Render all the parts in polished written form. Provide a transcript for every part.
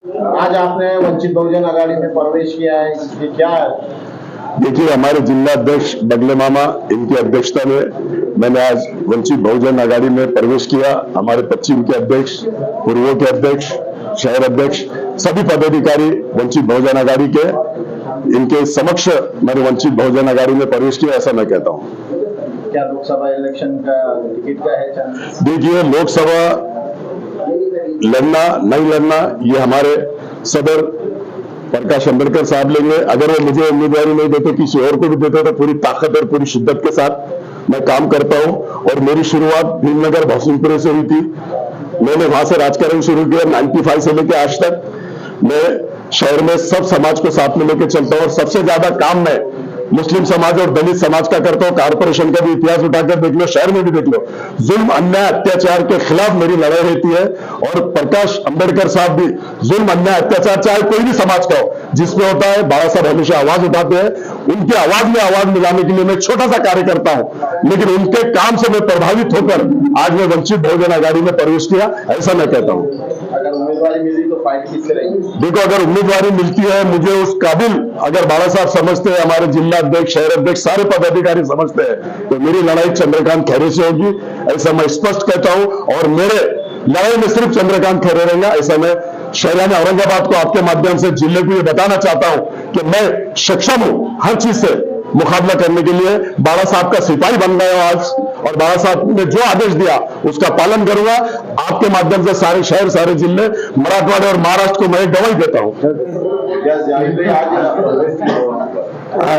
आज आपने वंचित बहुजन आघाड़ी में प्रवेश किया है, ये क्या है? देखिए, हमारे जिला अध्यक्ष बगले मामा, इनकी अध्यक्षता में मैंने आज वंचित बहुजन आघाड़ी में प्रवेश किया। हमारे पश्चिम के अध्यक्ष, पूर्व के अध्यक्ष, शहर अध्यक्ष, सभी पदाधिकारी वंचित बहुजन आघाड़ी के, इनके समक्ष मैंने वंचित बहुजन आघाड़ी में प्रवेश किया, ऐसा मैं कहता हूँ। क्या लोकसभा इलेक्शन का टिकट का है चांस? देखिए, लोकसभा लड़ना नहीं लड़ना ये हमारे सदर प्रकाश अंबेडकर साहब लेंगे। अगर वो मुझे उम्मीदवारी नहीं देते, किसी और को भी देते, तो पूरी ताकत और पूरी शिद्दत के साथ मैं काम करता हूं। और मेरी शुरुआत भीमनगर भौसिंगपुरे से हुई थी। मैंने वहां से राजकारण शुरू किया 95 से लेकर आज तक। मैं शहर में सब समाज को साथ में लेकर चलता हूं और सबसे ज्यादा काम मैं मुस्लिम समाज और दलित समाज का करता हूं। कॉर्पोरेशन का भी इतिहास उठाकर देख लो, शहर में भी देख लो, जुल्म अन्याय अत्याचार के खिलाफ मेरी लड़ाई रहती है। और प्रकाश अंबेडकर साहब भी जुल्म अन्याय अत्याचार चाहे कोई भी समाज का हो, जिसमें होता है, बाबा साहब हमेशा आवाज उठाते हैं। उनकी आवाज में आवाज मिलाने के लिए मैं छोटा सा कार्य करता हूं, लेकिन उनके काम से मैं प्रभावित होकर आज मैं वंचित बहुजन आघाड़ी में प्रवेश किया, ऐसा मैं कहता हूं। अगर उम्मीदवारी मिली तो फाइट किससे रहेगी? देखो, अगर उम्मीदवारी मिलती है, मुझे उस काबिल अगर बाबा साहब समझते हैं, हमारे जिला अध्यक्ष, शहर अध्यक्ष, सारे पदाधिकारी समझते हैं, तो मेरी लड़ाई चंद्रकांत खैरे से होगी, ऐसा मैं स्पष्ट कहता हूं। और मेरे लड़ाई में सिर्फ चंद्रकांत खैरे रहेगा, ऐसा मैं शहरान औरंगाबाद को आपके माध्यम से जिले को ये बताना चाहता हूं कि मैं सक्षम हूं हर चीज से मुकाबला करने के लिए। बाबा साहब का सिपाही बन गया आज, और बाबा साहब ने जो आदेश दिया उसका पालन करूंगा। आपके माध्यम से सारे शहर, सारे जिले, मराठवाड़ा और महाराष्ट्र को मैं गवाही देता हूं।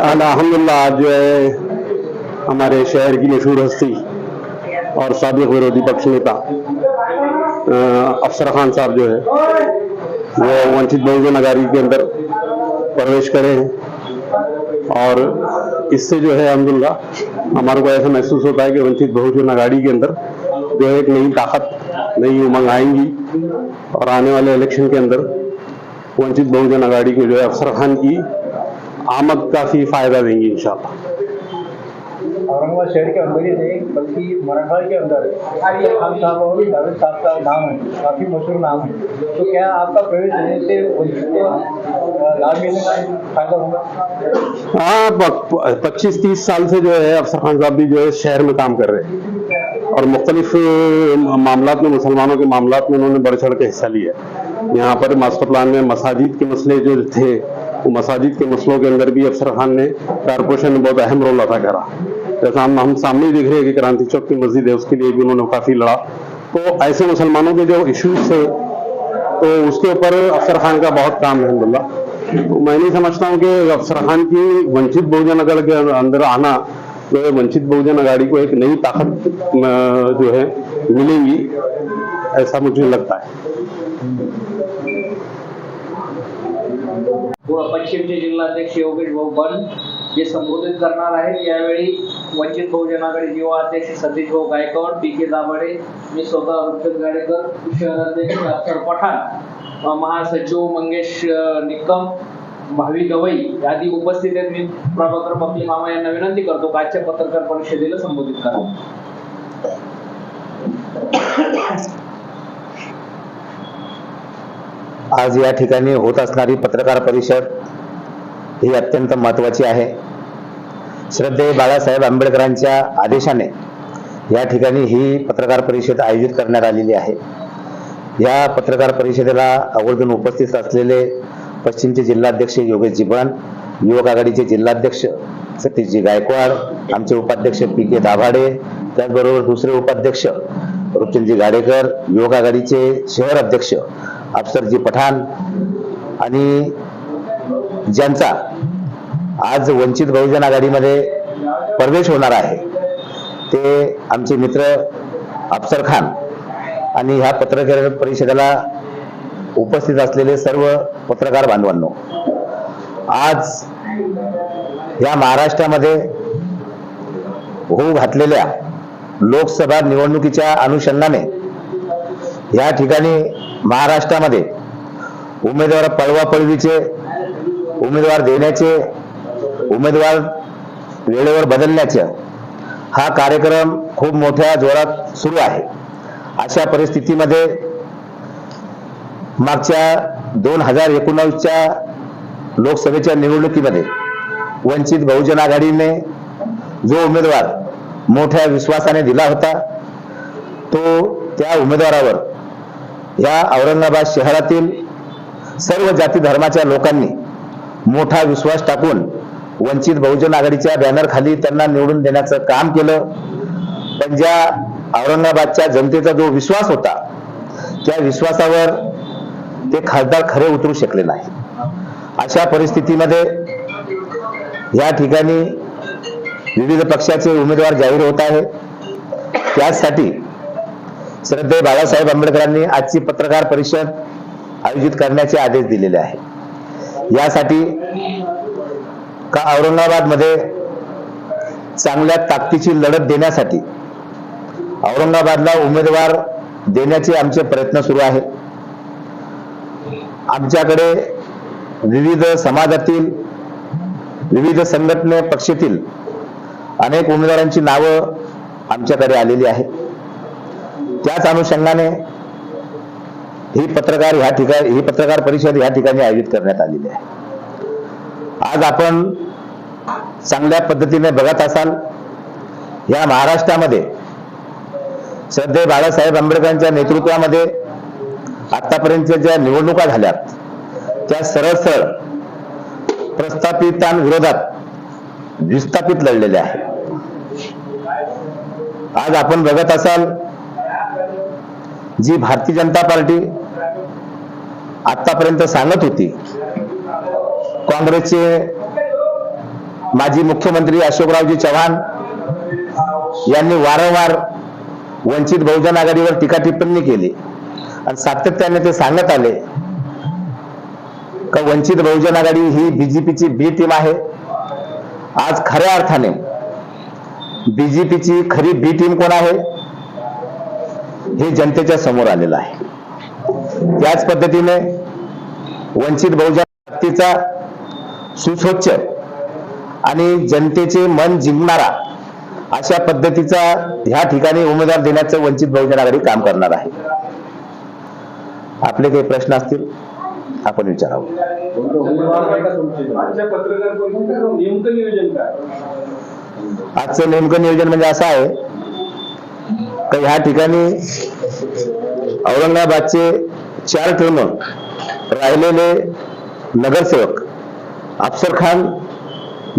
अल्हम्दुलिल्लाह, आज जो है हमारे शहर की मशहूर हस्ती और साबिक विरोधी पक्ष नेता अफसर खान साहब जो है वो वंचित बहुजन आघाड़ी के अंदर प्रवेश करे हैं। और इससे जो है अल्हम्दुलिल्लाह हमारे को ऐसा महसूस होता है कि वंचित बहुजन आघाड़ी के अंदर जो है एक नई ताकत, नई उमंग आएंगी। और आने वाले इलेक्शन के अंदर वंचित बहुजन आघाड़ी को जो है अफसर खान की आमद काफी फायदा देंगी इंशाल्लाह। औरंगाबाद शहर के अंदर ही नहीं बल्कि मराठवाड़ा के अंदर अफसर खान साहब और जावेद साहब का नाम है, काफी मशहूर नाम है। तो क्या आपका प्रवेश देने से वंचित को लाभ मिलने का फायदा होगा? हाँ, 25-30 साल से जो है अफसर खान साहब भी जो है शहर में काम कर रहे हैं और मुख्तलिफ मामलात में, मुसलमानों के मामलात में उन्होंने बढ़ चढ़ के हिस्सा लिया। यहाँ पर मास्टर प्लान में मसाजिद के मसले जो थे, वो मसाजिद के मसलों के अंदर भी अफसर खान ने, कॉर्पोरेशन ने बहुत अहम रोल अदा करा। जैसा हम सामने ही देख रहे हैं कि क्रांति चौक की मस्जिद है, उसके लिए भी उन्होंने काफी लड़ा। तो ऐसे मुसलमानों के जो इश्यूज थे, तो उसके ऊपर अफसर खान का बहुत काम है अल्हम्दुलिल्लाह। तो मैं नहीं समझता हूँ कि अफसर खान की वंचित बहुजन आघाड़ी के अंदर आना जो है वंचित बहुजन आघाड़ी को एक नई ताकत जो है मिलेगी, ऐसा मुझे लगता है। पश्चिमचे जिल्हाध्यक्ष योगेश भाऊ बन जे संबोधित करणार आहेत। यावेळी वंचित बहुजन आघाडी युवा अध्यक्ष सतीश भाऊ गायकवाड, पी.के. दाभाडे, मी स्वतः रुचक गाडेकर, शहराध्यक्ष अफसर पठाण, महासचिव मंगेश निकम, भावी गवई आदी उपस्थित आहेत। मी प्रभाकर बकले मामा यांना विनंती करतो की आजच्या पत्रकार परिषदेला संबोधित करा। आज या ठिकाणी होत असणारी पत्रकार परिषद ही अत्यंत महत्त्वाची आहे। श्रद्धेय बाळासाहेब आंबेडकरांच्या आदेशाने या ठिकाणी ही पत्रकार परिषद आयोजित करण्यात आलेली आहे। या पत्रकार परिषदेला आवर्जून उपस्थित असलेले पश्चिमचे जिल्हाध्यक्ष योगेशजी बन, युवक आघाडीचे जिल्हाध्यक्ष सतीशजी गायकवाड, आमचे उपाध्यक्ष पी.के. दाभाडे, त्याचबरोबर दुसरे उपाध्यक्ष रुचकजी गाडेकर, युवक आघाडीचे शहर अध्यक्ष अफसरजी पठाण आणि ज्यांचा आज वंचित बहुजन आघाडीमध्ये प्रवेश होणार आहे ते आमचे मित्र अफसर खान आणि ह्या पत्रकार परिषदेला उपस्थित असलेले सर्व पत्रकार बांधवांनो, आज या महाराष्ट्रामध्ये होऊ घातलेल्या लोकसभा निवडणुकीच्या अनुषंगाने या ठिकाणी महाराष्ट्रामध्ये उमेदवार पळवापळवीचे, उमेदवार देण्याचे, उमेदवार वेळेवर बदलण्याचे हा कार्यक्रम खूप मोठ्या जोरात सुरू आहे। अशा परिस्थितीमध्ये मागच्या 2019च्या लोकसभेच्या निवडणुकीमध्ये वंचित बहुजन आघाडीने जो उमेदवार मोठ्या विश्वासाने दिला होता, तो त्या उमेदवारावर या औरंगाबाद शहरातील सर्व जाती धर्माच्या लोकांनी मोठा विश्वास टाकून वंचित बहुजन आघाडीच्या बॅनर खाली त्यांना निवडून देण्याचं काम केलं. पण ज्या औरंगाबादच्या जनतेचा जो विश्वास होता, त्या विश्वासावर ते खासदार खरे उतरू शकले नाही. अशा परिस्थितीमध्ये या ठिकाणी विविध पक्षाचे उमेदवार जाहीर होत आहे. त्यासाठी श्रद्धेय बाळासाहेब आंबेडकरांनी आजची पत्रकार परिषद आयोजित करण्याचे आदेश दिलेले आहे. यासाठी का औरंगाबादमध्ये चांगल्या ताकदीची लढत देण्यासाठी औरंगाबादला उमेदवार देण्याचे आमचे प्रयत्न सुरू आहे. आमच्याकडे विविध समाजातील, विविध संघटने पक्षातील अनेक उमेदवारांची नावं आमच्याकडे आलेली आहेत. त्याच अनुषंगाने ही पत्रकार परिषद या ठिकाणी आयोजित करण्यात आलेली आहे. आज आपण चांगल्या पद्धतीने बघत असाल, या महाराष्ट्रामध्ये श्रद्धेय बाळासाहेब आंबेडकरांच्या नेतृत्वामध्ये आतापर्यंत ज्या निवडणुका झाल्यात, त्या सरळ प्रस्थापितांविरोधात विस्थापित लढलेल्या आहेत. आज आपण बघत असाल, जी भारतीय जनता पार्टी आतापर्यंत सांगत होती, काँग्रेसचे माजी मुख्यमंत्री अशोकरावजी चव्हाण यांनी वारंवार वंचित बहुजन आघाडीवर टीका टिप्पणी केली आणि सातत्याने ते सांगत आले का वंचित बहुजन आघाडी ही बीजेपीची बी टीम आहे. आज खऱ्या अर्थाने बीजेपीची खरी बी टीम कोण आहे हे जनतेच्या समोर आलेलं आहे. त्याच पद्धतीने वंचित बहुजन आघाडीचा सुस्वच्छ आणि जनतेचे मन जिंकणारा अशा पद्धतीचा ह्या ठिकाणी उमेदवार देण्याचं वंचित बहुजन आघाडी काम करणार आहे. आपले काही प्रश्न असतील आपण विचारावं. आजचं नेमकं नियोजन म्हणजे असं आहे की ह्या ठिकाणी औरंगाबादचे 4 टर्म राहिलेले नगरसेवक अफसर खान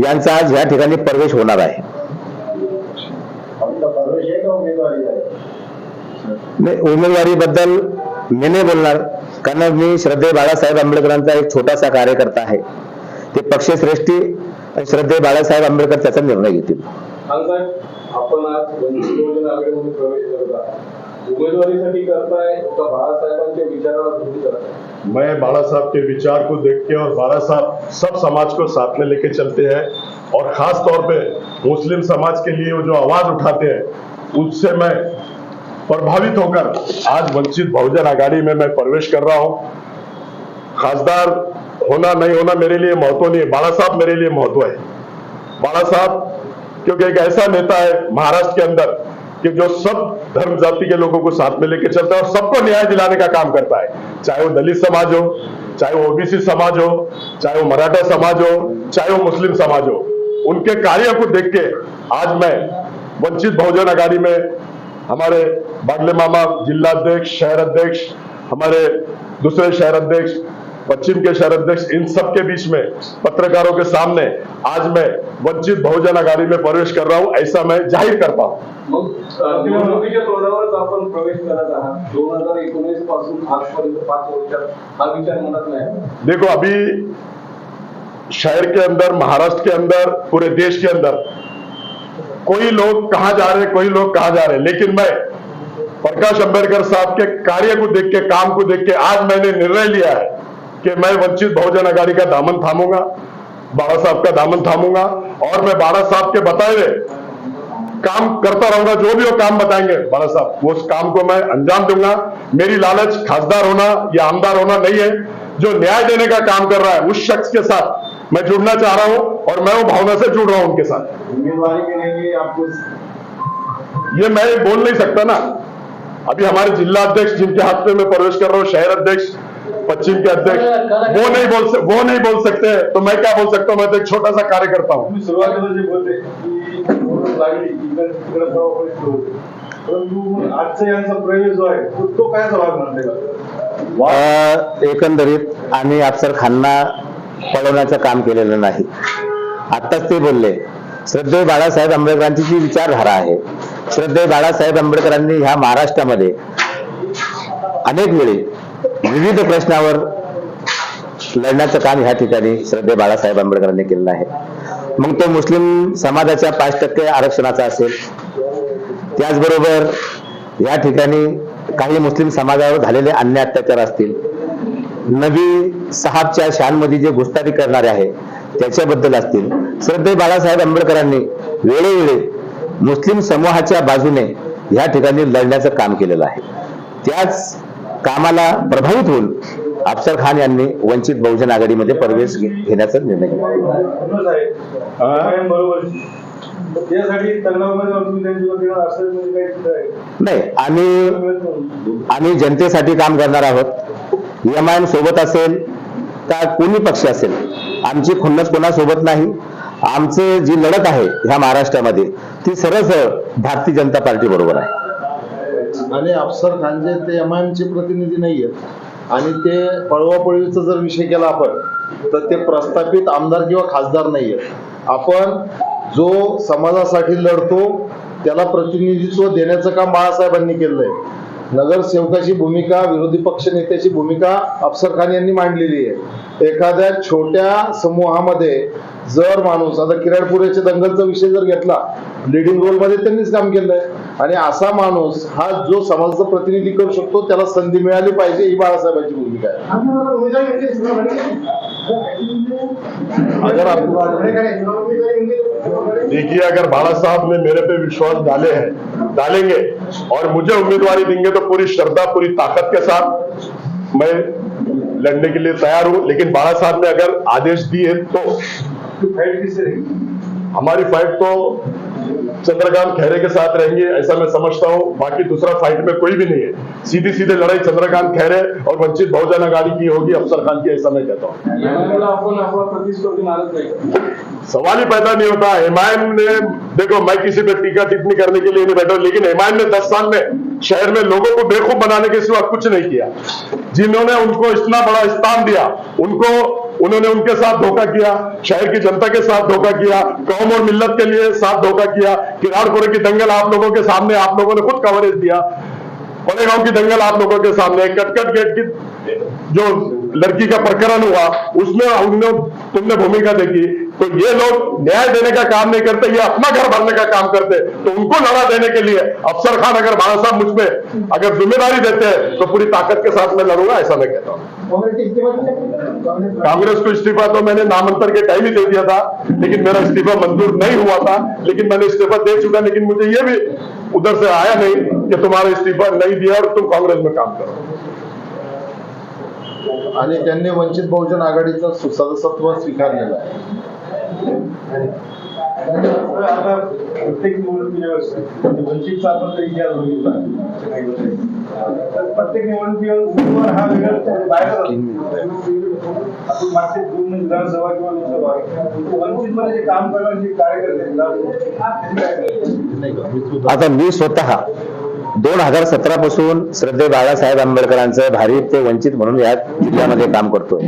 यांचा आज ह्या ठिकाणी प्रवेश होणार आहे. उमेदवारीबद्दल मी नाही बोलणार, कारण मी श्रद्धेय बाळासाहेब आंबेडकरांचा एक छोटासा कार्यकर्ता आहे. ते पक्षश्रेष्ठी श्रद्धेय बाळासाहेब आंबेडकर त्याचा निर्णय घेतील. आपण आज वंचित बहुजन आघाडीमध्ये प्रवेश करता, उमेदवारीसाठी करताय का बाळासाहेबांच्या विचाराला धरून करताय? मैं बाला साहब के विचार को देख के और बाला साहब सब समाज को साथ में लेके चलते हैं और खास तौर पे मुस्लिम समाज के लिए वो जो आवाज उठाते हैं उससे मैं प्रभावित होकर आज वंचित बहुजन आघाड़ी में मैं प्रवेश कर रहा हूं. खासदार होना नहीं होना मेरे लिए महत्व नहीं है, बाला साहब मेरे लिए महत्व है. बाला साहब क्योंकि एक ऐसा नेता है महाराष्ट्र के अंदर कि जो सब धर्म जाति के लोगों को साथ में लेकर चलता है और सबको न्याय दिलाने का काम करता है. चाहे वो दलित समाज हो, चाहे वो ओबीसी समाज हो, चाहे वो मराठा समाज हो, चाहे वो मुस्लिम समाज हो, उनके कार्य को देख के आज मैं वंचित बहुजन आघाड़ी में हमारे बागले मामा जिलाध्यक्ष, शहर अध्यक्ष, हमारे दूसरे शहर अध्यक्ष, पश्चिम के शहर अध्यक्ष, इन सब के बीच में पत्रकारों के सामने आज मैं वंचित बहुजन आघाड़ी में प्रवेश कर रहा हूं, ऐसा मैं जाहिर करता हूं. निवडणुकीच्या तोंडावरच आपण प्रवेश करत आहात. 2019 पासून आजपर्यंत 5 वर्षात हा विचार मनात नाही. देखो, अभी शहर के अंदर, महाराष्ट्र के अंदर, पूरे देश के अंदर कोई लोग कहां जा रहे, कोई लोग कहां जा रहे, लेकिन मैं प्रकाश अंबेडकर साहब के कार्य को देख के, काम को देख के आज मैंने निर्णय लिया है कि मैं वंचित बहुजन आघाड़ी का दामन थामूंगा, बाला साहब का दामन थामूंगा और मैं बाला साहब के बताए हुए काम करता रहूंगा. जो भी वो काम बताएंगे बाला साहब, वो उस काम को मैं अंजाम दूंगा. मेरी लालच खासदार होना या आमदार होना नहीं है. जो न्याय देने का काम कर रहा है उस शख्स के साथ मैं जुड़ना चाह रहा हूं और मैं वो भावना से जुड़ रहा हूं उनके साथ. उम्मीदवारी के लिए आपको ये मैं बोल नहीं सकता ना. अभी हमारे जिला अध्यक्ष जिनके हाथ में मैं प्रवेश कर रहा हूं, शहर अध्यक्ष, पश्चिम के अध्यक्ष वो नहीं बोल सकते तो मैं क्या बोल सकता हूँ? मैं तो एक छोटा सा कार्यकर्ता हूँ. तुम्ही सुरुवातीला जे बोलले की निवडणूक लागली तिकडे प्रभाव होते, परंतु आजचा यांचा प्रवेश जो आहे तो काय भाग म्हणते का? एकंदरीत आम्ही अफसर खानना पळवण्याचं काम केलेलं नाही. आत्ताच ते बोलले, श्रद्धेय बाळासाहेब आंबेडकरांची जी विचारधारा आहे, श्रद्धेय बाळासाहेब आंबेडकरांनी ह्या महाराष्ट्रामध्ये अनेक वेळी विविध प्रश्नावर लढण्याचं काम ह्या ठिकाणी श्रद्धेय बाळासाहेब आंबेडकरांनी केलेलं आहे. मग तो मुस्लिम समाजाच्या 5% आरक्षणाचा असेल, त्याचबरोबर या ठिकाणी काही मुस्लिम समाजावर झालेले अन्याय अत्याचार असतील, नबी साहेबच्या शानमध्ये जे घुसतारी करणारे आहे त्याच्याबद्दल असतील, श्रद्धेय बाळासाहेब आंबेडकरांनी वेळोवेळी मुस्लिम समूहाच्या बाजूने या ठिकाणी लढण्याचं काम केलेलं आहे. त्याच कामाला प्रभावित होऊन अफसर खान यांनी वंचित बहुजन आघाडीमध्ये प्रवेश घेण्याचा निर्णय घेतला. बरोबर त्यासाठी नाही, आम्ही जनतेसाठी काम करणार आहोत. MIM सोबत असेल का कोणी पक्ष असेल, आमची खुन्नस कोणासोबत नाही. आमचं जी लढत आहे ह्या महाराष्ट्रामध्ये ती सरळ भारतीय जनता पार्टी बरोबर आहे. आणि अफसर खान जे ते MIM चे प्रतिनिधी नाही आहेत आणि ते पळवापळवीचा जर विषय केला आपण तर ते प्रस्थापित आमदार किंवा खासदार नाही आहेत. आपण जो समाजासाठी लढतो त्याला प्रतिनिधित्व देण्याचं काम बाळासाहेबांनी केलंय. नगरसेवकाची भूमिका, विरोधी पक्ष नेत्याची भूमिका अफसर खान यांनी मांडलेली आहे. एखाद्या छोट्या समूहामध्ये जर माणूस, आता किराडपुरेच्या दंगलचा विषय जर घेतला, लिडिंग रोल मध्ये त्यांनीच काम केलंय आणि असा माणूस हा जो समाजाचं प्रतिनिधी करू शकतो त्याला संधी मिळाली पाहिजे, ही बाळासाहेबांची भूमिका आहे. देखिए, अगर बाला साहब ने मेरे पे विश्वास डालेंगे और मुझे उम्मीदवारी देंगे तो पूरी श्रद्धा, पूरी ताकत के साथ मैं लड़ने के लिए तैयार हूं. लेकिन बाला साहब ने अगर आदेश दिए तो फाइट किससे रहेगी? हमारी फाइट तो चंद्रकांत खैरे के साथ रहेंगे, ऐसा मैं समझता हूं. बाकी दूसरा फाइट में कोई भी नहीं है. सीधी सीधे लड़ाई चंद्रकांत खैरे और वंचित बहुजन आघाड़ी की होगी, अफसर खान की, ऐसा मैं कहता हूं. सवाल ही पैदा नहीं होता. MIM ने, देखो, मैं किसी पे टीका टिप्पणी करने के लिए नहीं बैठा, लेकिन MIM ने 10 साल में शहर में लोगों को बेवकूफ बनाने के सिवा कुछ नहीं किया. जिन्होंने उनको इतना बड़ा स्थान दिया, उन्होंने उनके साथ धोखा किया, शहर की जनता के साथ धोखा किया, कौम और मिल्लत के लिए साथ धोखा किया. किराड़पुरे की दंगल आप लोगों के सामने, आप लोगों ने खुद कवरेज दिया. कोलेगांव की दंगल आप लोगों के सामने, कटकट गेट की जो लड़की का प्रकरण हुआ उसमें तुमने भूमिका देखी. तो ये लोग न्याय देने का काम नहीं करते, ये अपना घर भरने का काम करते. तो उनको लड़ा देने के लिए अफसर खान अगर बाला साहब मुझ में अगर जिम्मेदारी देते हैं तो पूरी ताकत के साथ मैं लड़ूंगा, ऐसा मैं कहता हूँ. कांग्रेस को इस्तीफा तो मैंने नामांतर के टाइम ही दे दिया था, लेकिन मेरा इस्तीफा मंजूर नहीं हुआ था. लेकिन मैंने इस्तीफा दे चुका, लेकिन मुझे ये भी उधर से आया नहीं कि तुम्हारा इस्तीफा नहीं दिया और तुम कांग्रेस में काम करो. आणि त्यांनी वंचित बहुजन आघाडीचं सदस्यत्व स्वीकारलेलं आहे. आता प्रत्येक निवडणुकीच्या वंचितचा आपण तरी इतिहास बघितला, तर प्रत्येक निवडणुकीवर उमेदवार हा वेगळा बाहेर आपण मागचे 2 विधानसभा किंवा लोकसभा वंचितमध्ये जे काम करणारे जे कार्यकर्ते आहेत, आता मी स्वतः 2017 पासून श्रद्धेय बाळासाहेब आंबेडकरांचं भारिप ते वंचित म्हणून या जिल्ह्यामध्ये काम करतोय.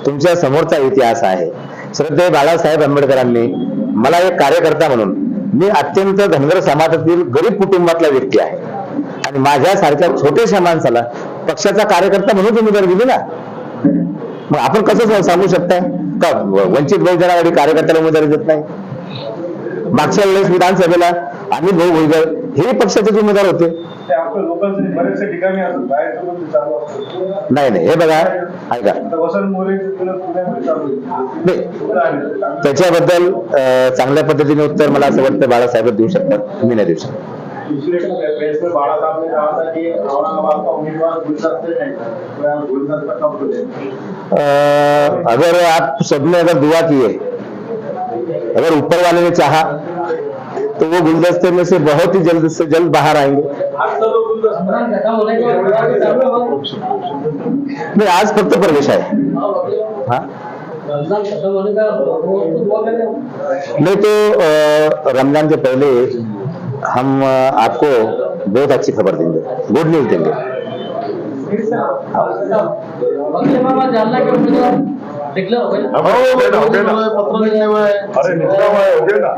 तुमच्या समोरचा इतिहास आहे. श्रद्धेय बाळासाहेब आंबेडकरांनी मला एक कार्यकर्ता म्हणून, मी अत्यंत धनगर समाजातील गरीब कुटुंबातला व्यक्ती आहे आणि माझ्यासारख्या छोट्याशा माणसाला पक्षाचा कार्यकर्ता म्हणून उमेदवारी दिली ना, मग आपण कसं सांगू शकताय का वंचित बहुजन आघाडी कार्यकर्त्याला उमेदवारी देत नाही? मागच्या वेळेस विधानसभेला अमित भाऊ भुजबळ हे पक्षाचे उमेदवार होते. ते आपल्या लोकांचे बरेचसे ठिकाणी असतात, बाहेरचं पण चालू असतं. नाही, हे बघा, ऐका, आता वसंत मोरे पुण्यामध्ये चालू आहे. त्याच्याबद्दल चांगल्या पद्धतीने उत्तर मला असं वाटतं बाळासाहेब देऊ शकतात, मी नाही देऊ शकत. दूसरे प्रेस में बाड़ा साहब ने कहा था कि औरंगाबाद का उम्मीदवार गुलजार से है, गुलजार का कब खुले? अगर आप सबने अगर दुआ किए, अगर ऊपर वाले ने चाहा तो वो गुलदस्ते में से बहुत ही जल्द से जल्द बाहर आएंगे. आज तो नहीं, आज फक्त प्रवेश आहे. हाँ नहीं तो रमजान से पहले हम आपको बहुत अच्छी खबर देंगे, गुड न्यूज देंगे. जालना के उम्मीदवार डिक्लेअर होईल. पत्र लिखने हुए अरे निकला हुआ है, हो गया ना.